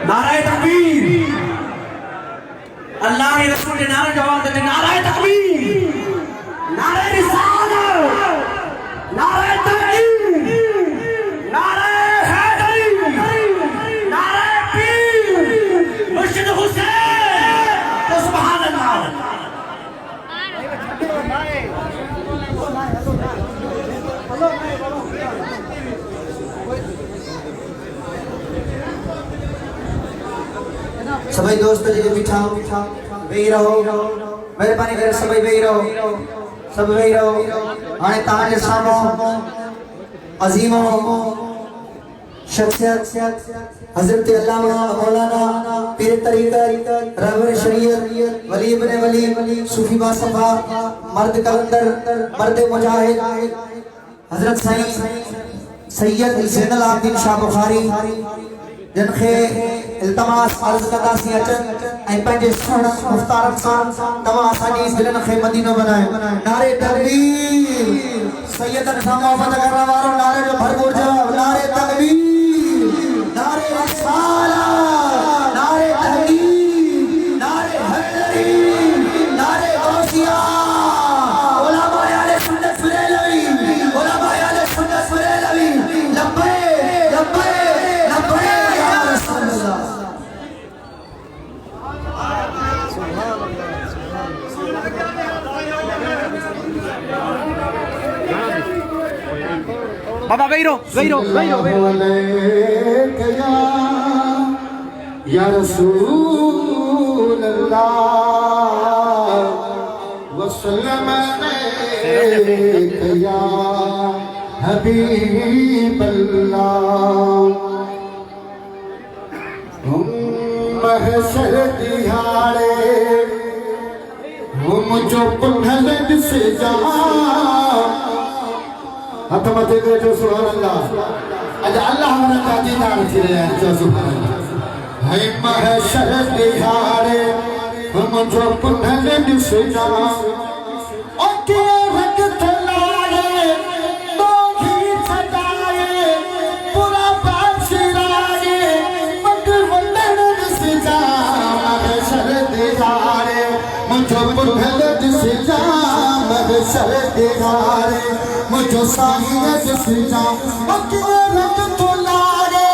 नाराए तकबीर, अल्लाह के रसूल के नारे जवाब देते, नाराए तकबीर, नारे रिसालत, नारे तकबीर, नारे हैदरी, नारे पीर मुर्शिद हुसैन, तो सुभान अल्लाह। सभी दोस्त जी बिठा वेही रहो, मेहरबानी करे सभी वेही रहो, सब वेही रहो। हाणे तहां जे साम्हूं अज़ीम शख्सियत हज़रत अल्लामा मौलाना पीर तरीक़त रहबर शरीयत वली इब्न वली सूफी बासफा मर्द कलंदर मर्द मुजाहिद हज़रत साईं सैयद ज़ैनुल आबिदीन शाह बुखारी जिनखे इल्तमास अर्ज़ कंदासीं अचनि ऐं पंहिंजे सुहिणे मुख़्तारनि सां तव्हां असांजी दिलनि खे मदीनो बनायो। नारे तकबीर, सैयदनि सां मोहबत करण वारो नारे जो भरपूर जवाब, नारे तकबीर, नारे रिसालत। बाबा बैरो बैरो बैरो या रसूल अल्लाह वसल्लम अलैका या हबीब अल्लाह। महशर दिहाड़े मुझो पुनल से जा हथ मथे करे जो सुभान अल्लाह अज अल्लाह हमरा काजी नाम थिरे जो सुभान अल्लाह है महशर दिहाड़े मुझो पुनल से जा ओ के रख थलाए तो ही छटाए पूरा बादशाहे मत वंदन से जा महशर दिहाड़े मुझो पुनल से जा महशर दिहाड़े मुझो साहियत से जा ओ के रख थलाए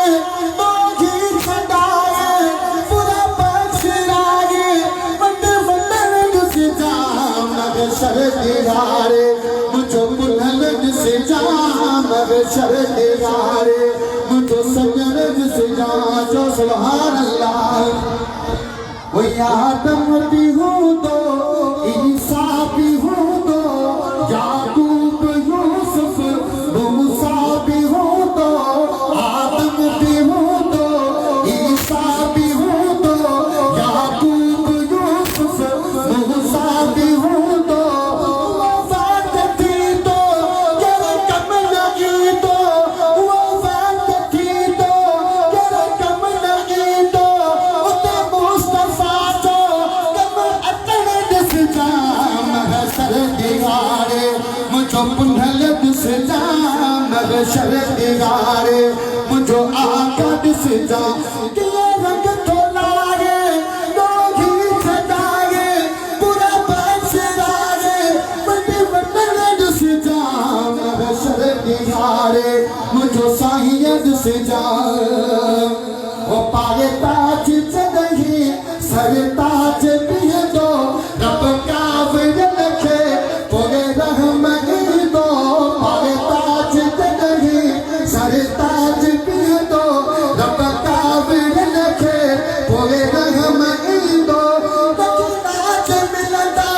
तो ही छटाए पूरा बादशाहे मत वंदन से जा महशर दिहाड़े मुझो पुनल से जा महशर दिहाड़े मुझो सजन से जा जो सुभान अल्लाह। वो आदम भी हो दो ईसा भी हो दो याकूब यूसुफ मूसा भी हो दो आदम भी हो दो ईसा भी हो दो याकूब यूसुफ मूसा भी हो दो वफात थी तो जरा कम लगी तो वफात थी तो जरा कम लगी तो उते मुस्तफा तो कम अतने दिस जा महशर दिहाड़े मुझो पुनल दिस जा महशर दिहाड़े मुझो आका दिस जा के रंग थोलाए दोही छटाए पूरा बादशाहे बड़े वतन दिस जा महशर दिहाड़े मुझो साहियत से जा वो पाए ताज चढ़ी सर ताज पिए दो रब का रखे पोगे रहम दो पाए ताज चढ़ी सर ताज पिए दो रब का रखे पोगे रहम दो ताज मिलदा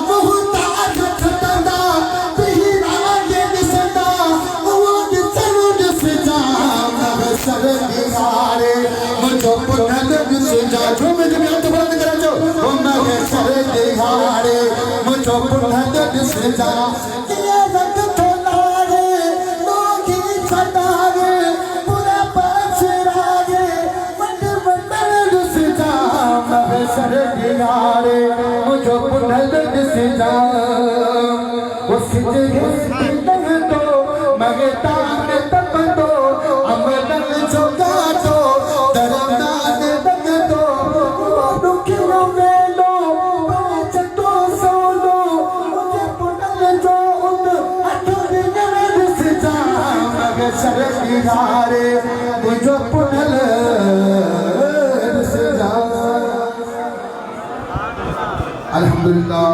मुहताज खतदा पीरा के दिसदा वो दिसनु दिस जा महशर दिहाड़े मुझो पुनल दिस जा झूम झूम हाथ बुलंद करा जो ओ महशर दिहाड़े मुझो पुनल दिस जा ये रंग थोलाए लोगी छटाए पूरा बादशाहे वंद वंदन दिस जा महशर दिहाड़े मुझो पुनल दिस जा वो सिजदे तंग दो मगता में तब दो अमलन जोगा दो दरदान दग दो दुखियों में लो चतो सोलो मुझे पुनल जो उन अठोरी दिस जा महशर दिहाड़े मुझो पुनल दिस जा। अल्हम्दुलिल्लाह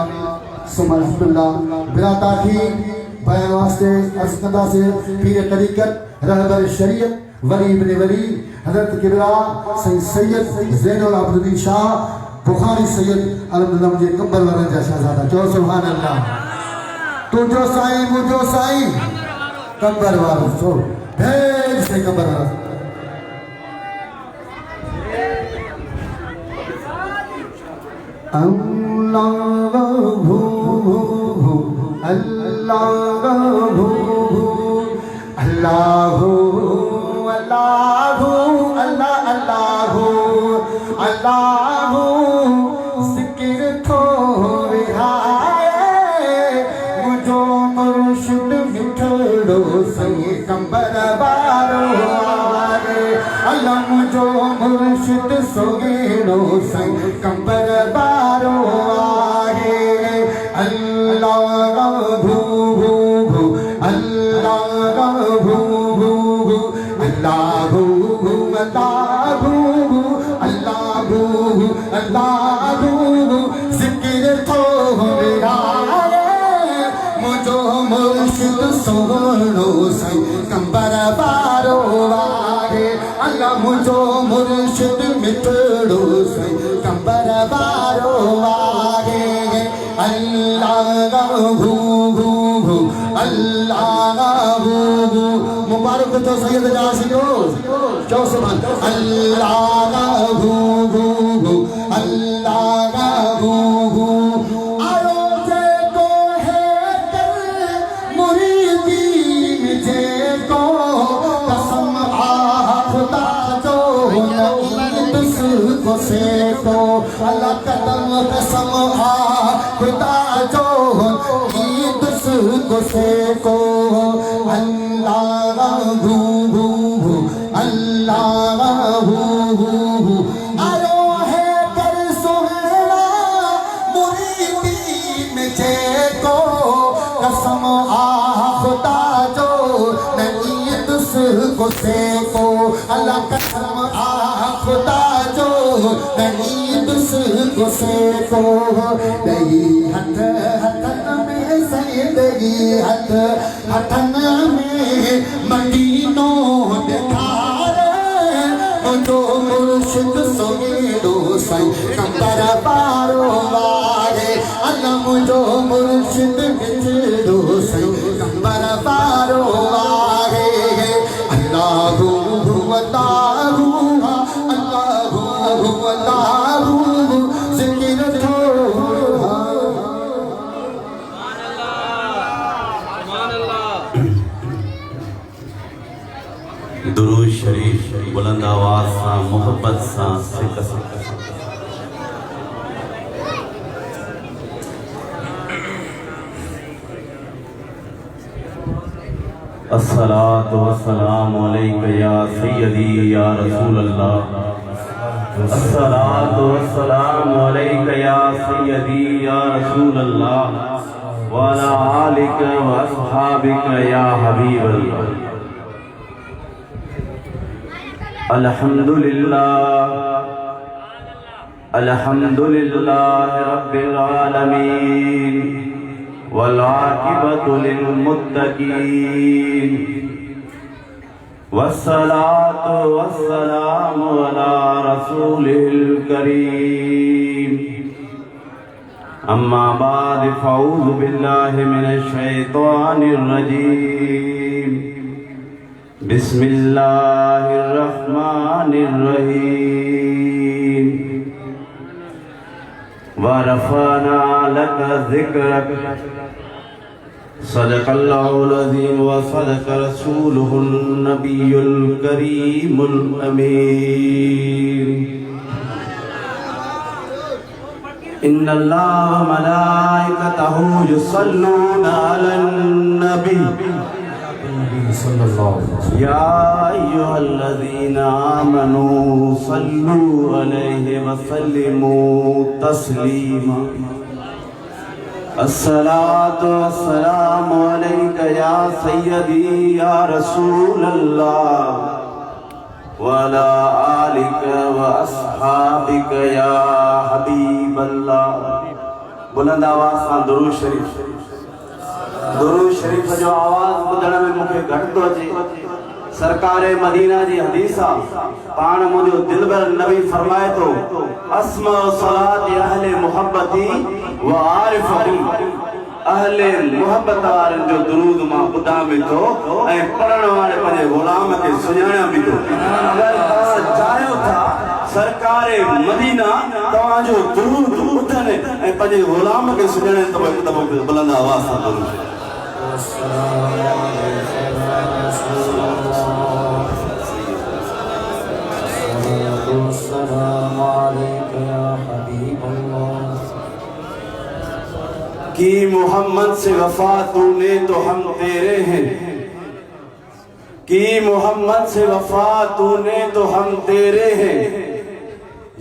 सुमा अल्हम्दुलिल्लाह बिराता की बयान वास्ते अस्कंदा से पीर तरीकत रहबर शरीयत वली इब्ने वली हजरत किबरा सैयद ज़ैनुल आबिदीन शाह बुखारी सैयद अल्हम्दुलिल्लाह मुझे कंबर वाला शहजादा जो सुभान अल्लाह तू जो साईं मुझो साईं कंबर वाला सो भेज से कंबर वाला अल्लाहु अल्लाहु अल्लाहु अल्लाहु अल्लाह अल्लाहु अल्लाहु जिक्र थो विहाए मुझो मुर्शिद मिठड़ो सही कंबर बारो आरे अल्लाह मुझो मुर्शिद सोगेड़ो सही कंबर बारो आरे अल्लाहु अल्लाहु अल्लाहु अल्लाहु अल्लाहु अल्लाहु जिक्र तो मेरा मुझो मुर्शिद सो सोनो सई कंबर बारो वागे अल्लाह मुझो मुर्शिद मिठड़ो सई कंबर बारो वागे अल्लाह भू भू भू अल्लाह भू भू मुबारक तो सैयद जासियो जो सुभान अल्लाह भू भू भू अल्लाह भू भू आयो जे को है कर मुरीदी जे को कसम आ खुदा जो नहीं तुझको से को अल्लाह कदम कसम आ खुदा जो नहीं तुझको से को अल्लाह भू भू भू अल्लाह भू भू भू आयो है कर सोहरा मुरीदी में जे को कसम आ खुदा जो नहीं तुझको से को अल्लाह कसम आ खुदा जो नहीं तुझको से को नहीं हथ हथन में सैदगी हथ हथन में मदीनो दिखार जो मुर्शिद सोगेडो सई कंबर बारो वारे अल्लाह मुझो मुर्शिद मिठड़ो सई कंबर बारो वारे अल्लाह जिक्र थो दुरूद शरीफ बुलंद आवाज सा मोहब्बत सा सिकस अस्सलातु वस्सलामु अलैका या सय्यदी या रसूल अल्लाह अस्सलातु वस्सलामु अलैका या सय्यदी या रसूल अल्लाह व अला आलिका व अस्हाबिका या हबीब अल्लाह अल्हम्दुलिल्लाह रब्बिल आलमीन वल आकिबतु लिल मुत्तकीन वस्सलातु वस्सलामु अला रसूलिल करीम अम्मा बाद फऊज़ु बिल्लाहि मिनश शैतानिर रजीम बिस्मिल्लाहिर्रहमानिर्रहीम वरफ़अना लका ज़िक्रक सदक़ल्लाहुल अज़ीम व सदक़ रसूलुहुन नबियुल करीमुल अमीन इन्नल्लाह व मलाइकतहु युसल्लूना अलन नबी या अय्युहल्लज़ीना आमनू सल्लू अलैहि व सल्लिमू तस्लीमा अस्सलातु वस्सलामु अलैका या सय्यदी या रसूल अल्लाह व अला आलिका व अस्हाबिका या हबीब अल्लाह। बुलंद आवाज़ सां दुरूद शरीफ जो आवाज़ ॿुधण में मूंखे घटि थो अचे। सरकार मदीना जी हदीस पाण मुंहिंजो दिलबर नबी फरमाए थो अस्मा सलात अहले मुहब्बती व आरिफती अहले मुहब्बत वारनि जो दुरूद मां ॿुधां बि थो ऐं पढ़ण वारे पंहिंजे ग़ुलाम खे सुञाणा बि थो। अगरि तव्हां चाहियो था सरकार मदीना तव्हांजो दुरूद ॿुधनि ऐं पंहिंजे ग़ुलाम खे सुञाणनि त हिकु दफ़ो बुलंद आवाज़ सां दुरूद कि मोहम्मद से वफा तूने तो हम तेरे हैं, कि मोहम्मद से वफा तूने तो हम तेरे हैं,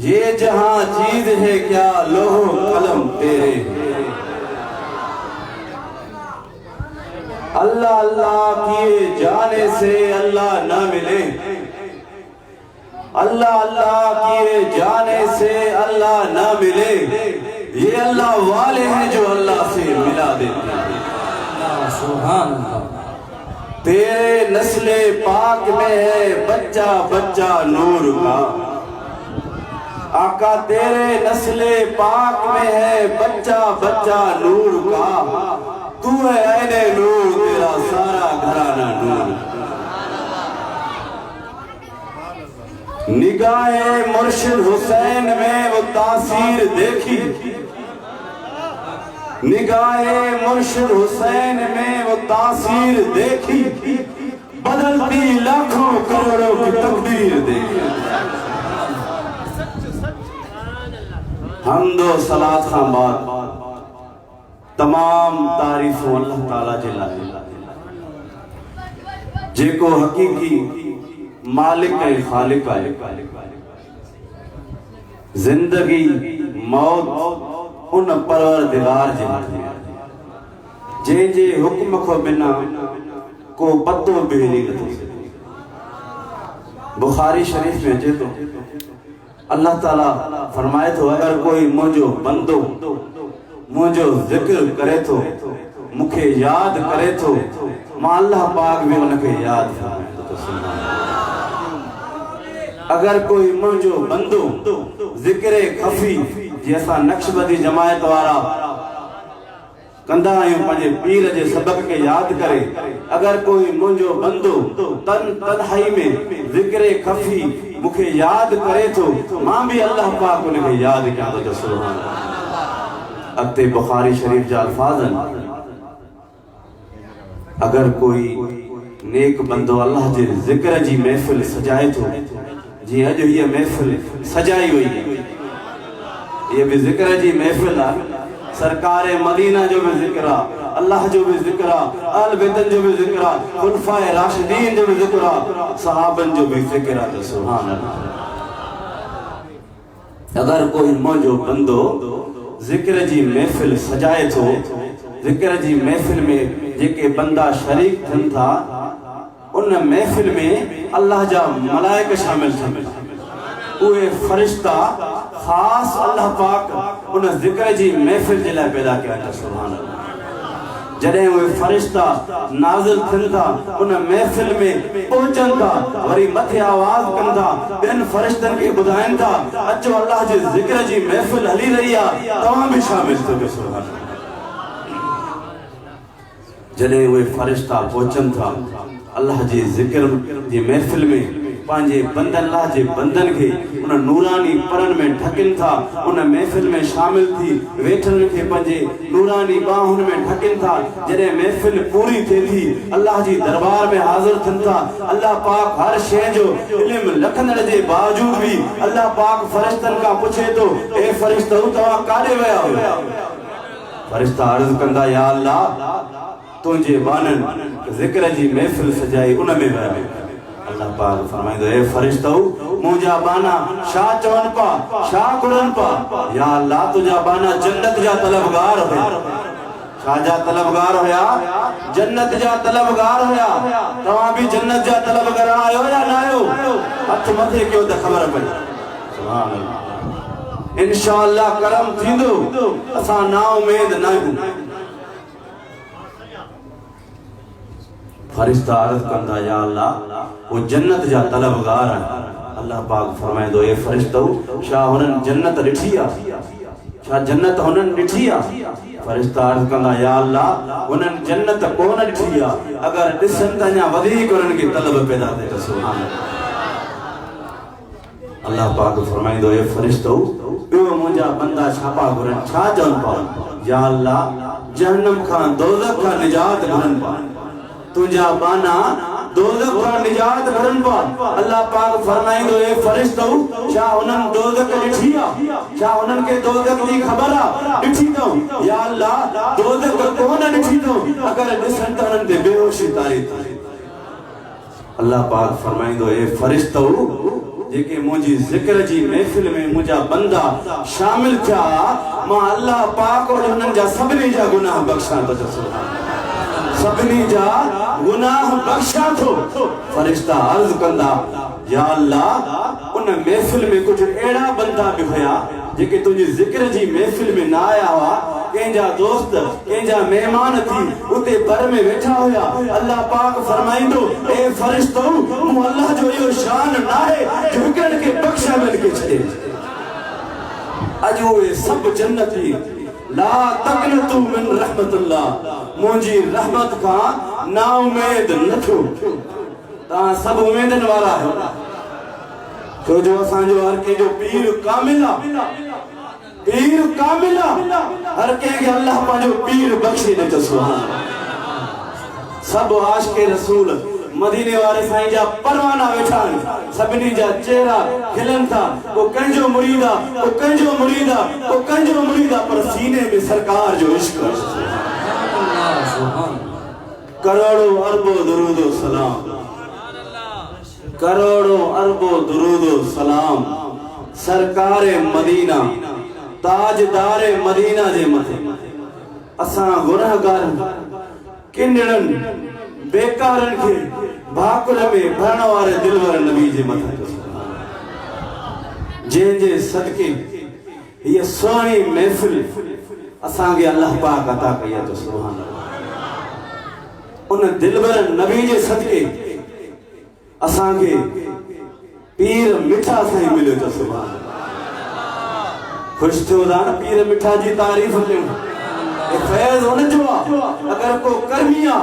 ये जहां चीज है क्या लोहो कलम तेरे हैं। अल्लाह अल्लाह किए जाने से अल्लाह न मिले, अल्लाह अल्लाह किए जाने से अल्लाह न मिले, ये अल्लाह वाले हैं जो अल्लाह से मिला देते हैं। सुभान अल्लाह। तेरे नस्ले पाक में है बच्चा बच्चा नूर का। आका तेरे नस्ले पाक में है बच्चा बच्चा नूर का। तू है ऐने नूर, तेरा सारा घराना नूर। निगाहे मुर्शिद हुसैन में वो तासीर देखी, निगाहे मुर्शिद हुसैन में वो तासीर देखी, बदलती लाखों करोड़ों की तकदीर देखी। हमदो सलात खां बाद तमाम तारीफ़ों अल्लाह ताला जे लाए जेको हकीकी मालिक है, खालिक है। जिंदगी मौत उन परवरदिगार जे हथ में, जंहिंजे हुक्म खां बिना को पतो बि हिली नथो सघे। बुखारी शरीफ में अचे थो, अल्लाह ताला फरमाए थो, अगर कोई मुंहिंजो बंदो मुंहिंजो जिक्र करे थो, मूंखे याद करे थो, मां अल्लाह पाक भी उनखे याद फरमाईंदो थो। अगर कोई मुंहिंजो बंदो जिक्र खफी, जैसा नक्शबंदी जमायत वारा कंदा आहियूं, पंहिंजे पीर जे सबक के याद करे, अगर कोई मुंहिंजो बंदो तन्हाई में जिक्र खफी मूंखे याद करे थो, मां भी अल्लाह पाक उनखे याद कयां थो। सुभान अल्लाह। अॻिते बुखारी शरीफ जा अल्फाज़ आहिनि, अगर कोई नेक बंदो अल्लाह जे जिक्र जी महफिल सजाए थो, जी अॼु हीअ महफिल सजाई हुई है, ये भी जिक्र जी महफिल है। सरकार मदीना जो भी जिक्र है, अल्लाह जो भी जिक्र है, अहल बैतन जो भी जिक्र है, खुलफाए राशिदीन जो भी जिक्र है, सहाबन जो भी जिक्र है। सुभान अल्लाह। अगर कोई मुंहिंजो बंदो जिक्र जी महफिल सजाए थो, जिक्र जी महफिल में जेके बंदा शरीक थियनि था, उन महफिल में अल्लाह जा मलाइक शामिल थियनि, उहे फरिश्ता खास अल्लाह पाक उन जिक्र जी महफिल जे लाइ पैदा कया था। सुभान अल्लाह। जॾहिं उहे फरिश्ता नाज़िल थियनि था, उन महफिल में पहुचनि था, वरी मथे आवाज़ कनि था, ॿियनि फरिश्तनि खे ॿुधाइनि था, अचो अल्लाह जे जिक्र जी महफिल हली रही आहे, तव्हां बि शामिल थियो। सुभान अल्लाह। जॾहिं उहे फरिश्ता पहुचनि था अल्लाह जे जिक्र जी महफिल में, पंहिंजे बंदन अल्लाह जे बंदन खे उन नूरानी परन में ढकिन था, उन महफिल में शामिल थी वेठनि खे पंहिंजे नूरानी बाहुनि में ढकिन था। जॾहिं महफिल पूरी थिए थी, अल्लाह जी दरबार में हाज़िर थियनि था, अल्लाह पाक हर शइ जो इल्म रखंदड़ जे बावजूद भी अल्लाह पाक फरिश्तनि खां पुछे थो, ए फरिश्तो तव्हां काॾे विया हुया? फरिश्ता अर्ज़ कंदा, या अल्लाह तुंहिंजे बाननि जिक्र जी महफिल सजाई, उन में विया। अल्लाह पाक फरमाईंदो, ए फरिश्तो मुंहिंजा बाना छा चवनि पा, छा घुरनि पा? या अल्लाह तुंहिंजा बाना जन्नत जा तलबगार हुया। छा जा तलबगार हुया? जन्नत जा तलबगार हुया। तव्हां भी जन्नत जा तलबगार आयो या न आयो? हथ मथे कयो त ख़बर पई। सुभान अल्लाह। इंशाअल्लाह करम थींदो, असां ना उमेद न आहियूं। फरिश्ता अर्ज़ कंदा, या अल्लाह वो जन्नत जा तलबगार आहिनि। अल्लाह पाक फरमाईंदो, ए फरिश्तो छा हुननि जन्नत ॾिठी आहे? छा जन्नत हुननि ॾिठी आहे? फरिश्ता अर्ज़ कंदा, या अल्लाह हुननि जन्नत कोन ॾिठी आहे, अगर ॾिसनि त अञा वधीक हुननि खे तलब पैदा थिए। सुभान अल्लाह। अल्लाह पाक फरमाईंदो, ए फरिश्तो ॿियो मुंहिंजा बंदा छा पा घुरनि, छा चवनि पा? या अल्लाह जहन्नम खां दोज़ख खां निजात घुरनि पा। तुझा बाना दोज़ख खां निजात घुरनि पा। अल्लाह पाक फरमाईंदो, ए फरिश्तो छा हुननि दोज़ख ॾिठी आहे? छा हुननि खे दोज़ख जी ख़बर आहे? ॾिठी अथऊं? या अल्लाह दोज़ख कोन ॾिठी अथऊं, अगर ॾिसनि त हुननि ते बेहोशी तारी थी। अल्लाह पाक फरमाईंदो, ए फरिश्तो जेके मुंहिंजी जिक्र जी महफिल में मुंहिंजा बंदा शामिल थिया, मां अल्लाह पाक हुननि जा सभिनी जा गुनाह बख़्शां थो। सभिनी जा गुनाह बख़्शा थो। फरिश्ता अर्ज़ कंदा, या अल्लाह उन महफिल में कुछ अहिड़ा बंदा भी हुया जेके तुंहिंजी जिक्र जी महफिल में न आया हुआ, कंहिंजा दोस्त कंहिंजा मेहमान थी उते बर में वेठा हुया अल्लाह पाक फरमाइंदो ए फरिश्तो मु अल्लाह जो यो शान नाहे झुकण के बख्शा मिल के छे अजो ये सब जन्नती ला तकनतु मिन रहमतुल्लाह मुंजी रहमत का ना उम्मीद न थो ता सब उम्मीदन वाला है तो जो असांजो हर के जो पीर कामिला हर के अल्लाह पांजो पीर बख्शे दे तो सुभान सब आशिक़े रसूल मदीने वाले साईं जा परवाना वेठा सभिनी जा चेहरा खिलन था वो कंजो मुरीदा वो कंजो मुरीदा वो कंजो मुरीदा पर सीने में सरकार जो इश्क करोड़ों अरबों दुरूदो सलाम करोड़ों अरबों दुरूदो सलाम सरकारे मदीना ताजदारे मदीना जे मथे असां गुनाहगार किनड़न बेकारन के भाकुर में भरण वाले दिलवर नबी जे मथे जे जे सदके ये सोनी महफिल असां के अल्लाह पाक अता कई तो सुभान अल्लाह उन दिलवर नबी जे सदके असां के पीर मिठा साईं मिले तो सुभान खुश थियो दान पीर मिठा जी तारीफ कयो ए फैज उन जो अगर को करमिया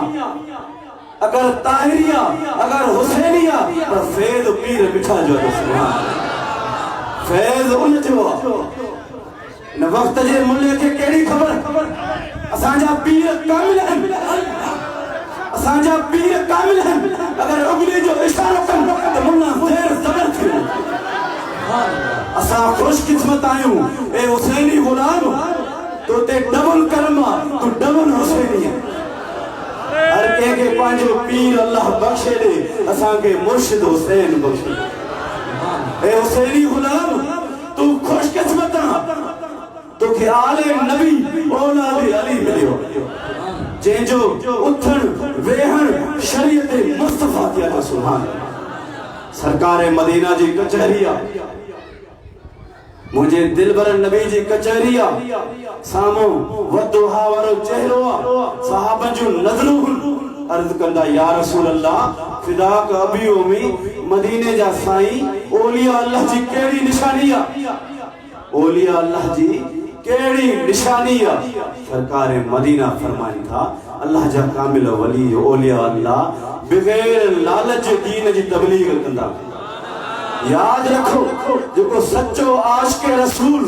अगर ताहिरिया अगर हुसैनिया पर फैज पीर मिठा जो तो सुभान फैज उन जो न वक्त जे मुल्ले के केड़ी खबर असां जा पीर कामिल हैं असांजा पीर कामिल हैं अगर उगली जो इशारो कन तो मुन्ना देर जबर थियो असां खुश किस्मत आयूं ए हुसैनी गुलाम तो ते डबल कर्मा तो डबल हुसैनी हर के पांजो पीर अल्लाह बख्शे दे असां के मुर्शिद हुसैन बख्शे ए हुसैनी गुलाम तू खुश किस्मत तो के आले नबी औलाद अली मिलियो जेजो उठन वेहन शरीयत मुस्तफा किया तो सुभान सरकार मदीना जी कचहरिया मुझे दिलबर नबी जी कचहरिया सामो वदुहा वारो चेहरो सहाबा जो नजरू अर्ज कंदा या रसूल अल्लाह फिदाक अबी उमी मदीने जा साईं ओलिया अल्लाह जी केड़ी निशानिया ओलिया अल्लाह जी केड़ी निशानिया सरकार मदीना फरमाई था अल्लाह जा कामिल वली ओलिया अल्लाह बगैर लालच दीन जी तबलीग कंदा याद रखो जो सच्चो आशिक़े रसूल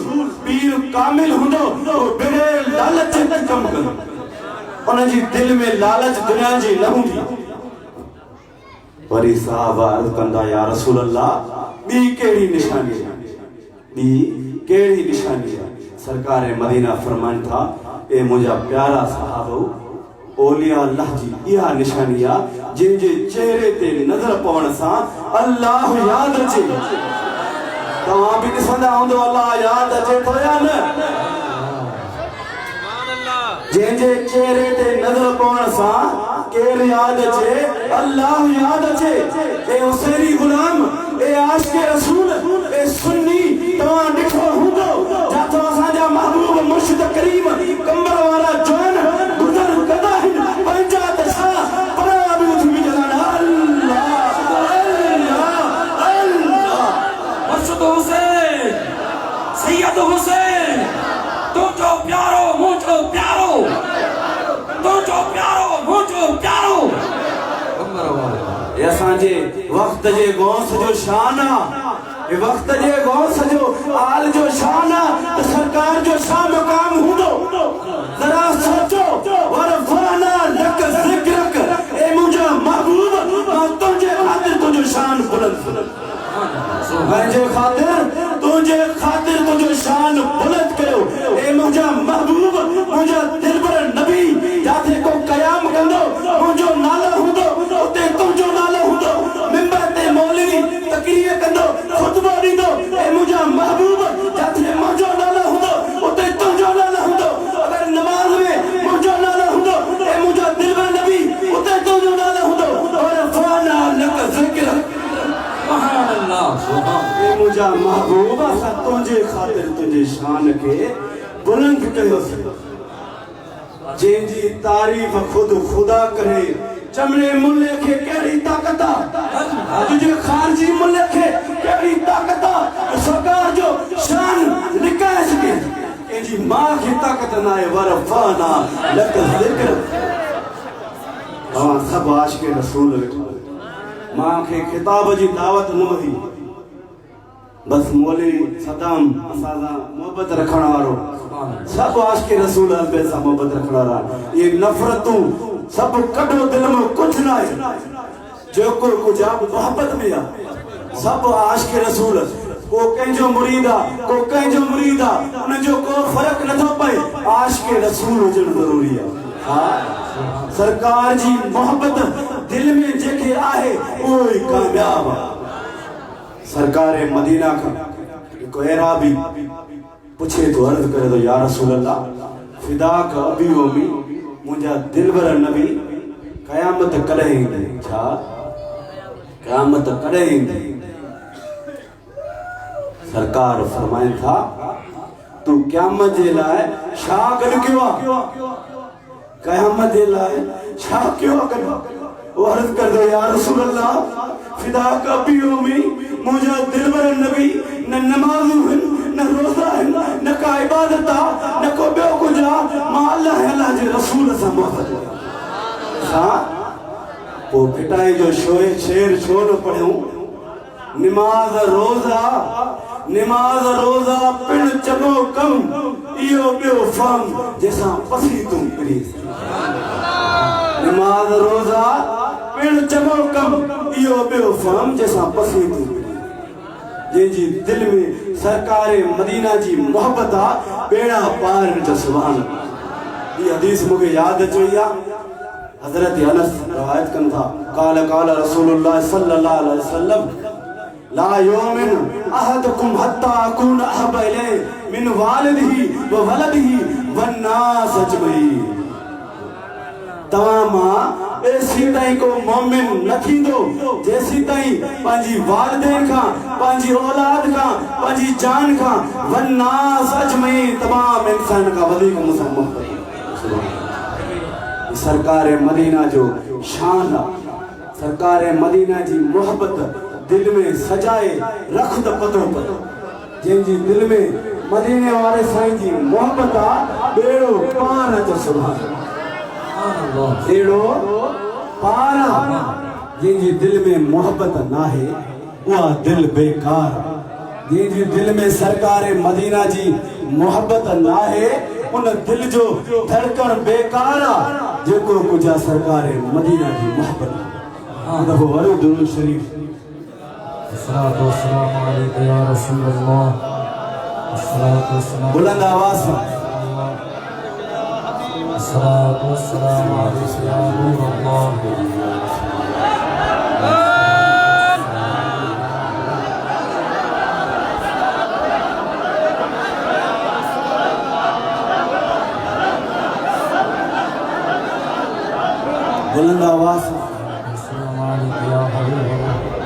पीर कामिल हुंदो तो बगैर लालच के कम कंदो उन जी दिल में लालच दुनिया जी न हुंदी वरी साहब अर्ज कंदा या रसूल अल्लाह बी केड़ी निशानी बी केड़ी निशानी सरकार मदीना फरमान था ए मुझा प्यारा साहबो ओलिया अल्लाह जी या निशानिया जिन जे चेहरे ते नजर पवण सा अल्लाह याद अचे तवा भी दिसंदा हुंदो अल्लाह याद अचे तो या न जिन जे चेहरे ते नजर पवण सा केर याद अचे अल्लाह याद अचे ए हुसैनी गुलाम ए आशिक़े रसूल ए सुन्नी तवा डिठो हुंदो जातो असांजा महबूब मुर्शिद करीम कंबर वाला जवान गुजर कदा पंजा दशा परा भी उठी जलाना अल्लाह अल्लाह अल्लाह मुर्शिद हुसैन सैयद हुसैन तो जो प्यारो मुझो प्यारो तो जो प्यारो मुझो प्यारो कंबर वाला ये असांजे वक्त जे गौस जो शान ये वक्त जे गौस जो आल जो शान सरकार जो शान मकाम हुंदो जरा सोचो वरफाना लक जिक्रक ए मुझा महबूब मां तुझे खातिर तुझो शान बुलंद मुझे खातिर तुझो शान बुलंद करो ए मुझा महबूब मुझा दिलबर नबी जाते को कयाम कंदो मुझो नाला हुंदो उते तुझो नाला हुंदो मिंबर ते मौलवी तकरीर कंदो खुतबा दींदो ए मुझा महबूब जाते मुझो नाला हुंदो उते तुझो नाला हुंदो अगर नमाज में मुझो नाला हुंदो ए मुझा दिलबर नबी उते तुझो नाला हुंदो और फाना लक जिक्र सुभान अल्लाह सुभान ए मुझा महबूब सा तुझे खातिर तुझे शान के बुलंद कयो जंहिंजी तारीफ़ खुद खुदा करे चमड़े मुल्ले खे कहिड़ी ताक़त आहे अॼु जे ख़ारजी मुल्ले खे कहिड़ी ताक़त आहे सरकार जो शान लिकाए सघे कंहिंजी मां खे ताक़त न आहे वर फाना लक ज़िक्र तव्हां सभु आशिक़ रसूल वेठो मां खे किताब जी दावत न हुई बस मौलवी सदाम असां सां मोहबत रखण वारो सब आशिक़ रसूल अल्लाह सां मोहबत रखण वारा ये नफ़रतूं सब कढो दिल में कुछ ना है जो को कुछ आप मोहब्बत में आ सब आशिक़ रसूल को कंहिंजो मुरीद आ को कंहिंजो मुरीद आ उन जो को फर्क न थो पए आशिक़ रसूल हुजण ज़रूरी आहे हाँ सरकार जी मोहब्बत दिल में जेके आहे वो ही कामयाब आहे सरकार मदीना का को एराबी पूछे तो अर्ज करे तो या रसूल अल्लाह फिदा का अबी उम्मी मुझा दिलबर नबी कयामत कॾहिं ईंदी छा कयामत कॾहिं ईंदी सरकार फरमाइन था तू कयामत जे लाइ छा गॾु कयो आहे कयामत जे लाइ छा कयो आहे गॾु वो अर्ज कर दो या रसूल अल्लाह फिदा का अबी उम्मी मुझा दिलबर नबी न नमाज़ूं आहिनि न रोज़ा आहिनि न का इबादत आहे न को ॿियो कुझु आहे मां अल्लाह जे रसूल सां मोहबत हाँ पोइ फिटाई जो शेर छो न पढ़ियूं निमाज़ रोज़ा पिण चङो कम इहो ॿियो फम जंहिंसां पसी तूं पिरी निमाज़ रोज़ा पिण चङो कम इहो ॿियो फम जंहिंसां पसी तूं पिरी जंहिंजी दिल में सरकार मदीना जी मोहब्बत आ बेड़ा पार जो सुभान ये हदीस मुझे याद अची आ हजरत अनस रवायत कन था काल रसूलुल्लाह सल्लल्लाहु अलैहि वसल्लम ला युमिन अहदकुम हत्ता अकून अहब इलैहि मिन वालिदिही व वलदिही वन नास अजमईन तमामा ऐसी ताई को मोमिन न थींदो जैसी ताई पंहिंजी वालिदैन खां पंहिंजी औलाद खां पंहिंजी जान खां वन नास अजमईन तमाम इंसान का वधीक मूंसां मोहब्बत सरकार मदीना जो शान सरकार मदीना जी मोहब्बत दिल में सजाए रख द पतो पतो जंहिंजी दिल में मदीने वारे साईं जी मोहब्बत आ बेड़ो पार जो सुभान बेड़ो पार जंहिंजी दिल में मोहब्बत ना है उहा दिल बेकार जंहिंजी दिल में सरकार मदीना जी मोहब्बत ना है उन दिल जो धड़कन बेकार आ जेको कुछ सरकार मदीना जी मोहब्बत वो वरो दुरूद शरीफ अस्सलातु वस्सलामु अलैका या रसूलल्लाह अस्सलातु वस्सलामु बुलंद आवाज से अस्सलातु वस्सलामु अलैका या नूरल्लाह बुलंद आवाज से अस्सलामु अलैका या हबीबल्लाह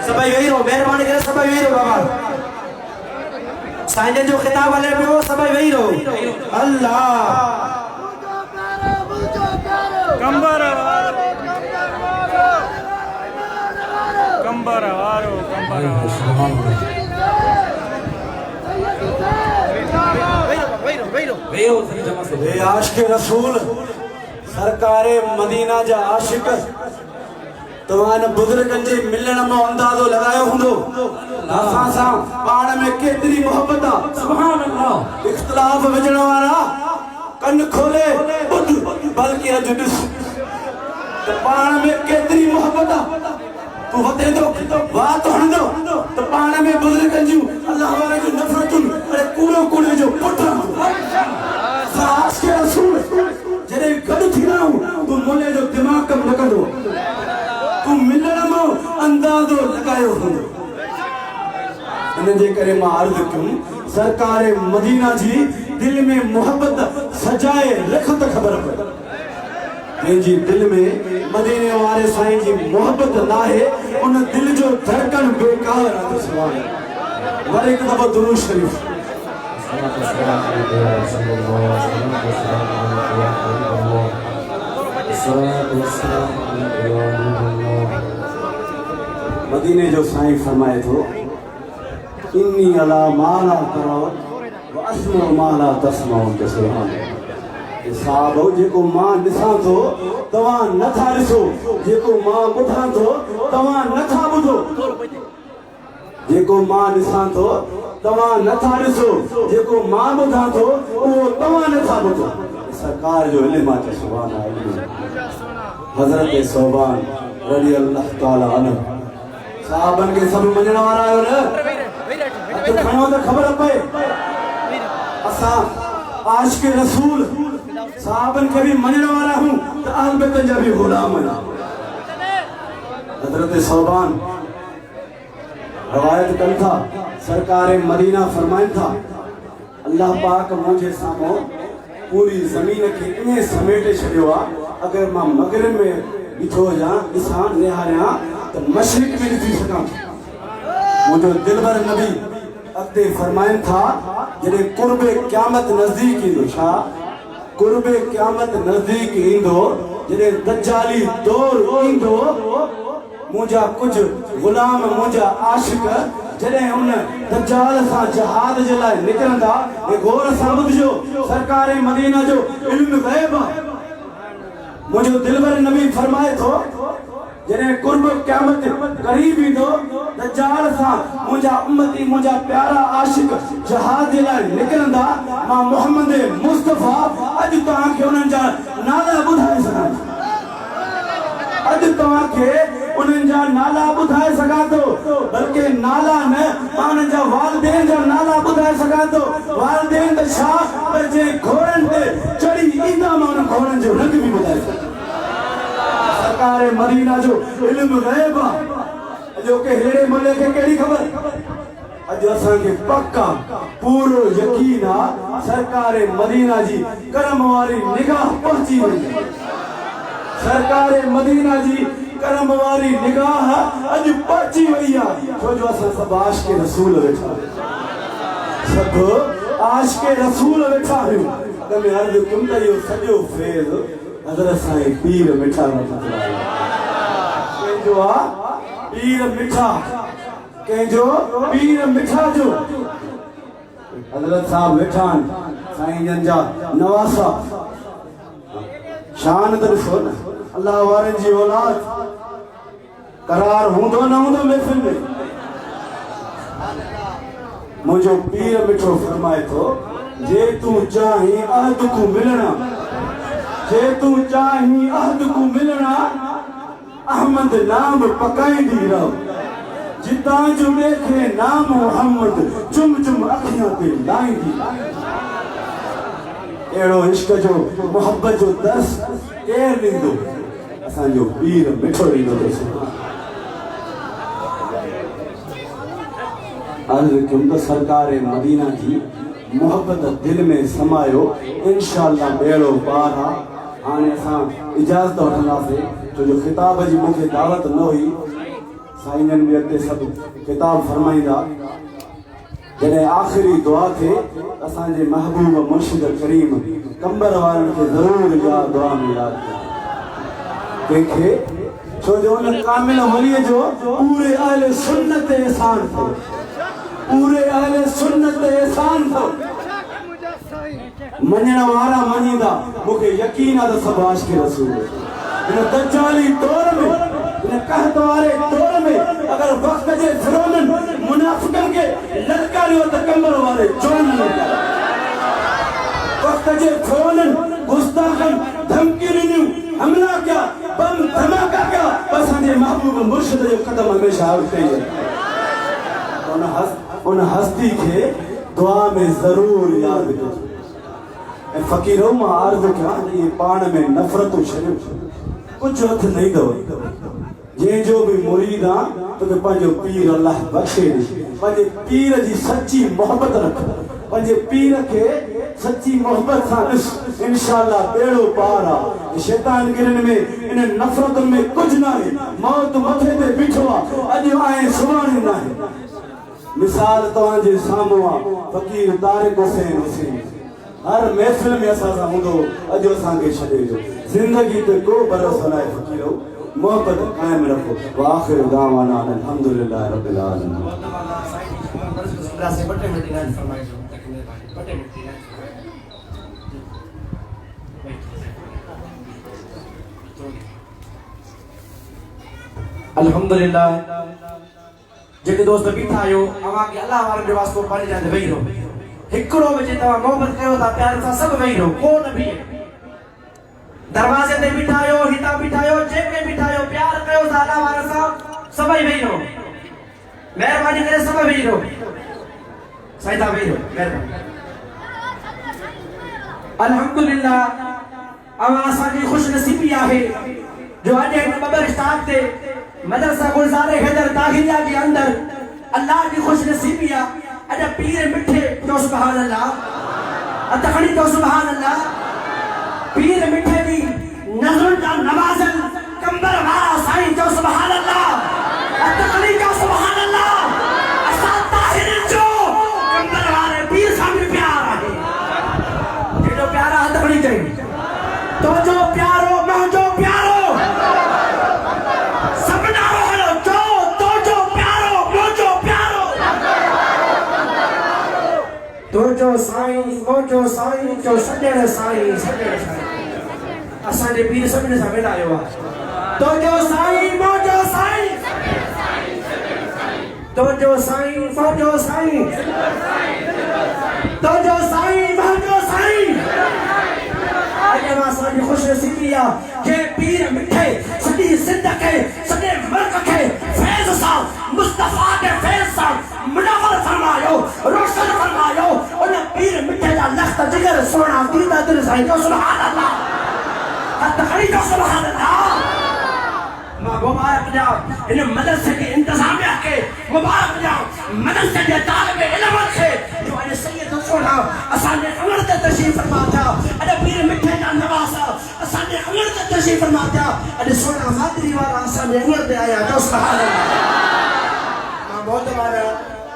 सभई वेही रहो महिरबानी करे सभई वेही रहो बाबा साईं जो खिताब हले पियो सभई वेही रहो अल्लाह कंबर ए आशिक़ रसूल सरकार मदीना जा आशिक़ तव्हां बुजुर्गनि जे मिलण में अंदाज़ो लगायो हुंदो असां सां पाण में केतिरी मोहब्बत आहे सुभान अल्लाह इख्तिलाफ विझण वारा कन खोले ॿुध बल्कि अॼु ॾिस त पाण में केतिरी मोहब्बत आहे तू वधे थो वात हणंदो त पाण में बुजुर्गनि जूं अल्लाह वारे जूं नफ़रतूं अरे कूड़ो कूड़े जो पुट आशिक़ रसूल जॾहिं गॾु थींदा आहियूं तूं मुले जो दिमाग़ कमु न जे करे मां अर्ज़ कयूं सरकार मदीना जी दिल में मोहब्बत सजाए रख त ख़बर पए जी दिल में मदीने वारे साईं जी मोहब्बत ना है उन दिल जो धड़कन बेकार है सुभान अल्लाह एक दफा दुरूद शरीफ मदीने जो साईं फरमाए थो इन्नी अला माला करो व अस्मो माला तस्माओ के सुभान साहब जेको मां ॾिसां थो तव्हां नथा ॾिसो जेको मां ॿुधां थो तव्हां नथा ॿुधो जेको मां ॾिसां थो तव्हां नथा ॾिसो जेको मां ॿुधां थो उहो तव्हां नथा ॿुधो सरकार जो इल्म आहे सुभान अल्लाह हज़रत सोबान रज़ी अल्लाह ताला अन्हु साहबन के सब मञण वारा आयो न हथ खणो त ख़बर पए असां आशिक़ रसूल साहबन के भी मञण वारा हूं त अहल बैत जा भी गुलाम आहियूं हज़रत सोबान रवायत कनि था सरकार मदीना फरमाइन था अल्लाह पाक मुझे साम्हूं पूरी ज़मीन के इने समेटे छॾियो आहे अगर मां मगरिब में ॾिठो हुजां ॾिसां निहारियां त मशरिक़ में ॾिसी सघां मुंहिंजो दिलबर नबी अॻिते फरमाइनि था जॾहिं कुर्बे क़यामत नज़दीक ईंदो छा कुर्बे क़यामत नज़दीक ईंदो जॾहिं दज्जाली दौर ईंदो मुंहिंजा कुछ गुलाम मुंहिंजा आशिक़ जॾहिं उन दज्जाल सां जहाद जे लाइ निकिरंदा ऐं गौर सां ॿुधिजो सरकार मदीना जो इल्म ग़ैब आहे मुंहिंजो दिलबर नबी फरमाए थो जॾहिं कुर्ब क़यामत क़रीब ईंदो दज्जाल सां मुंहिंजा उम्मती मुंहिंजा प्यारा आशिक़ जहाद जे लाइ निकिरंदा मां मोहम्मद मुस्तफ़ा अॼु तव्हांखे उन्हनि जा नाला ॿुधाए सघां अॼु तव्हांखे उन्हनि जा नाला ॿुधाए सघां थो बल्कि नाला न मां उन्हनि जा वालिदैन जा नाला ॿुधाए सघां थो वालिदैन त छा पर जे घोड़नि ते चढ़ी ईंदा मां उन घोड़नि जो रंग बि ॿुधाए सघां सरकार मदीना जो इल्म ग़ैब आहे अॼो के हेड़े मुल्क खे कहिड़ी ख़बर अॼु असांखे पक्का पूरो यकीन आहे सरकार मदीना जी करम वारी निगाह पहुची वई सरकार मदीना जी करम वारी निगाह अॼु पहुची वई आहे छो जो असां सभु आशिक़ रसूल वेठा सब आशिक़ रसूल वेठा आहियूं तमे अर्ज़ कयूं त इहो सॼो फैज़ हज़रत साईं पीर मिठा कंहिंजो आहे पीर मिठा कंहिंजो पीर मिठा जो हज़रत साहब वेठा आहिनि साईं जन जा नवासा शान त ॾिसो न अल्लाह वारनि जी औलाद करार हूंदो न हूंदो महफ़िल में मुंहिंजो पीर मिठो फरमाए थो जे तूं चाहीं अहद को मिलना जे तूं चाहीं अहद को मिलना अहमद नाम पकाईंदी रहो जितां जो देखे नाम मोहम्मद चुम चुम अखियां ते लाईंदी अहिड़ो इश्क जो मोहब्बत जो दर्स केरु ॾींदो असांजो पीर मिठो ॾींदो अर्ज़ कयूं त सरकार मदीना जी मोहब्बत दिल में समायो इंशाअल्लाह बेड़ो पार आहे हाणे असां इजाज़त वठंदासीं छो जो ख़िताब जी मूंखे दावत न हुई साईं जन बि अॻिते सभु ख़िताब फरमाईंदा जॾहिं आख़िरी दुआ थिए असांजे महबूब मुर्शिद करीम कंबर वारनि खे ज़रूरु दुआ में यादि कंहिंखे छो जो उन कामिल वलीअ जो पूरे अहले सुन्नत एहसान थियो पूरे अहले सुन्नत एहसान थियो मञण वारा मञींदा मूंखे यकीन आहे त सभु आशिक़ रसूल इन दज्जाली दौर में इन कहत वारे दौर में अगर वक्त जे फिरौनन मुनाफिकन के ललकारियो त कंबर वारे चोरन वक्त जे फिरौनन गुस्ताखन धमकी ॾिनियूं हमला किया बम धमाका किया असांजे महबूब मुर्शिद जो कदम हमेशह अॻिते ई उन हस्ती के दुआ में जरूर याद कजो फकीरों मां अर्ज़ कयां ये पाण में नफ़रतूं छॾियो कुछ हथ नहीं दो जंहिंजो बि मुरीद आ तोखे पंहिंजो पीर अल्लाह बख़्शे ॾे। पंहिंजे पीर जी सच्ची मोहब्बत रख, पंहिंजे पीर खे सच्ची मोहब्बत सां ॾिस, इंशाअल्लाह बेड़ो पार आहे। शैतान गिरनि में इन नफ़रतुनि में कुझु न आहे। मौत मथे ते बीठो आहे, अॼु आहे सुभाणे न आहे। मिसाल तव्हांजे साम्हूं आहे फ़कीर तारिक हुसैन हुसैन, हर महफ़िल में असां सां हूंदो, अॼु असांखे छॾे वियो। ज़िंदगी ते को भरोसो न आहे फ़कीरो, मोहब्बत कायम रखो। वाखिर दावाना अल्हम्दुलिल्लाह रब्बिल आलमीन। अल्हम्दुलिल्लाह जेके दोस्त बीठा आयो अवां के अल्लाह वारनि जो वास्तो पाणी जाते वेही रहो। हिकिड़ो बजे तव्हां मोहब्बत कयो था प्यार सां सभु वेही रहो, को न बीहे। दरवाजे ते बीठा आयो, हितां बीठा आयो, जेके बीठा आयो प्यार कयो था अल्लाह वारनि सां, सभई वेही रहो। महिरबानी करे सभु वेही रहो, साईं था वेही रहो, महिरबानी। अल्हम्दुलिल्लाह अवां असांजी खुशनसीबी आहे जो अॼु हिन बबर स्टाफ ते मदरसा गुलज़ारे हैदर दाखिलिया के अंदर अल्लाह की खुशनसीबी आहे। अॼु पीर मिठे जो सुभान अल्लाह, अतखड़ी जो सुभान अल्लाह। पीर मिठे दी नज़रुनि जा नवाज़ल कंबर वारा साईं जो सुभान अल्लाह, अतखड़ी जो सुभान अल्लाह। असां ताहिर जो कंबर वारे पीर सां बि प्यार आहे, जेॾो प्यार आहे अतखड़ी चई तो जो प्यारो मुंहिंजो प्यारो तो साईं मोजो साईं जो सॼण साईं सॼण साईं असांजे पीर सभिनी सां मिलायो आहे। तो जो साईं मोजो साईं, तो जो साईं मोजो साईं, तो जो साईं मोजो साईं। अॼु असांजी खुशनसीबी आहे जे पीर मिठे सॼी ज़िंदगी खे सॼे मुल्क खे फैज़ सां मुस्तफ़ा के फैज़ सां मुनव्वर फरमायो, रोशन फरमायो। उन पीर मिठे जा लख़्त जिगर सोना दीदा दिल साईं जो सुभान अल्लाह, अतखड़ी जो सुभान अल्लाह। मां मुबारक ॾियां इन मदरसे के इंतज़ामिया के, मुबारक ॾियां मदरसे जे तालिबे इल्म खे जो अॼु सैयद सोना असांजे अमर ते तशरीफ़ फरमा थिया। अॼु पीर मिठे जा नवाज़ा असांजे अमर ते तशरीफ़ फरमा थिया। अॼु सोना मादरी वारा असांजे अमर ते आया जो सुभान अल्लाह। मां मोहतबार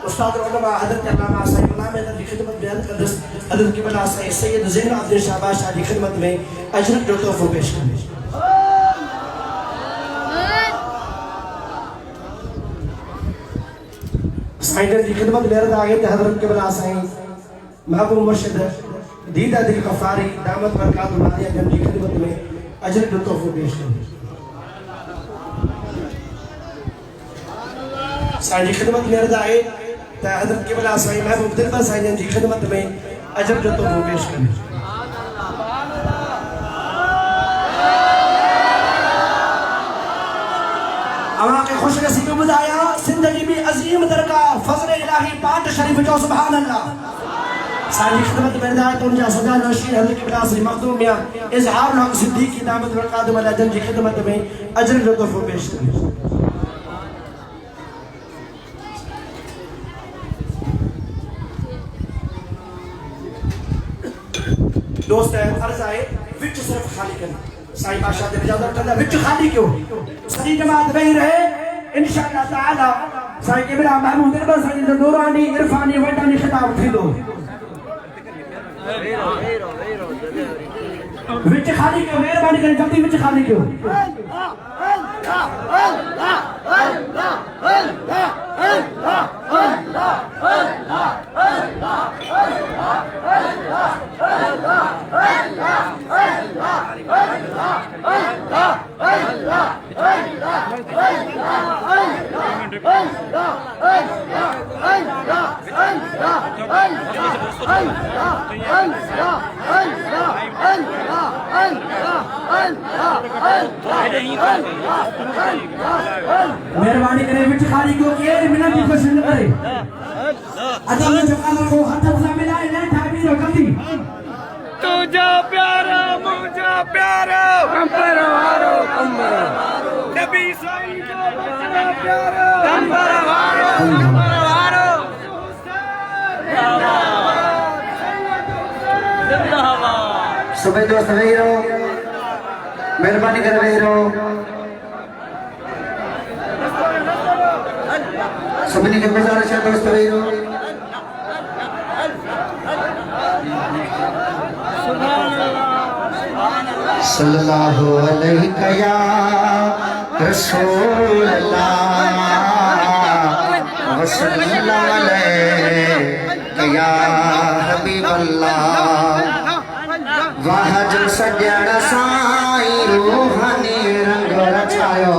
उस्ताद उलमा हज़रत अल्लामा साईं गुलाम अहमद की खिदमत में अर्ज़ कंदुसि, हज़रत क़िबला साईं सैयद ज़ैन अब्दुल शाह शाह की खिदमत में अजरत जो तोहफ़ो पेश कंदुसि। साईं की खिदमत में अर्ज़ आहे त हज़रत क़िबला साईं महबूब मुर्शिद दीदा दिल गफ़ारी दामत बरकातुहु आलिया जन की खिदमत में अजरत जो तोहफ़ो पेश कंदुसि। साईं की खिदमत में अर्ज़ आहे त हज़रत क़िबला साईं महबूब दिलबर साईं जी खिदमत में अजर जो तोहफ़ो पेश कंदुसि। अवां खे खुशनसीबी ॿुधाया ज़िंदगी में अज़ीम दरगाह फज़ल इलाही पाठ शरीफ जो सुभान अल्लाह। सारी खिदमत में अर्ज़ आहे त उनजा सदा नशीर हज़रत क़िबला साईं मखदूम या इज़हारुल हक़ सिद्दीक़ी दामत बरकातुहु आलिया जन जी खिदमत में अजर जो तोहफ़ो पेश कंदुसि। दोस्त अर्ज़ आहे विच सिर्फ खाली करना, साईं बादशाह ने इजाजत करना विच खाली क्यों, सही जमात वेही रहे इंशाअल्लाह ताला। साईं क़िबला महबूब दिलबर साईं जो नूरानी इरफानी वटानी खिताब थींदो। विच खाली क्यों, मेहरबानी करे जल्दी विच खाली क्यों। मेहरबानी करे विच खाली क्यों किए मिनट की पसंद करे। अच्छा मैं जवान को हाथ से मिलाए नहीं ठाबी रो जल्दी। तुझा प्यारा मुझा प्यारा कंबर वारो नबी साईं जो नंबर वारो जिंदाबाद सभी दोस्त वेही रहो, मेहरबानी करे वेही रहो। सभिनी खे गुज़ारिश है दोस्त वेही रहो। सल्लल्लाहु अलैहि या रसूल अल्लाह व सल्लल्लाहु अलैहि या हबीब अल्लाह। वाह जो सजण साईं रूहानी रंग रचायो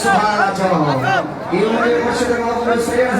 सुभान अल्लाह। ये मुझे मुर्शिद मोहम्मद सैयद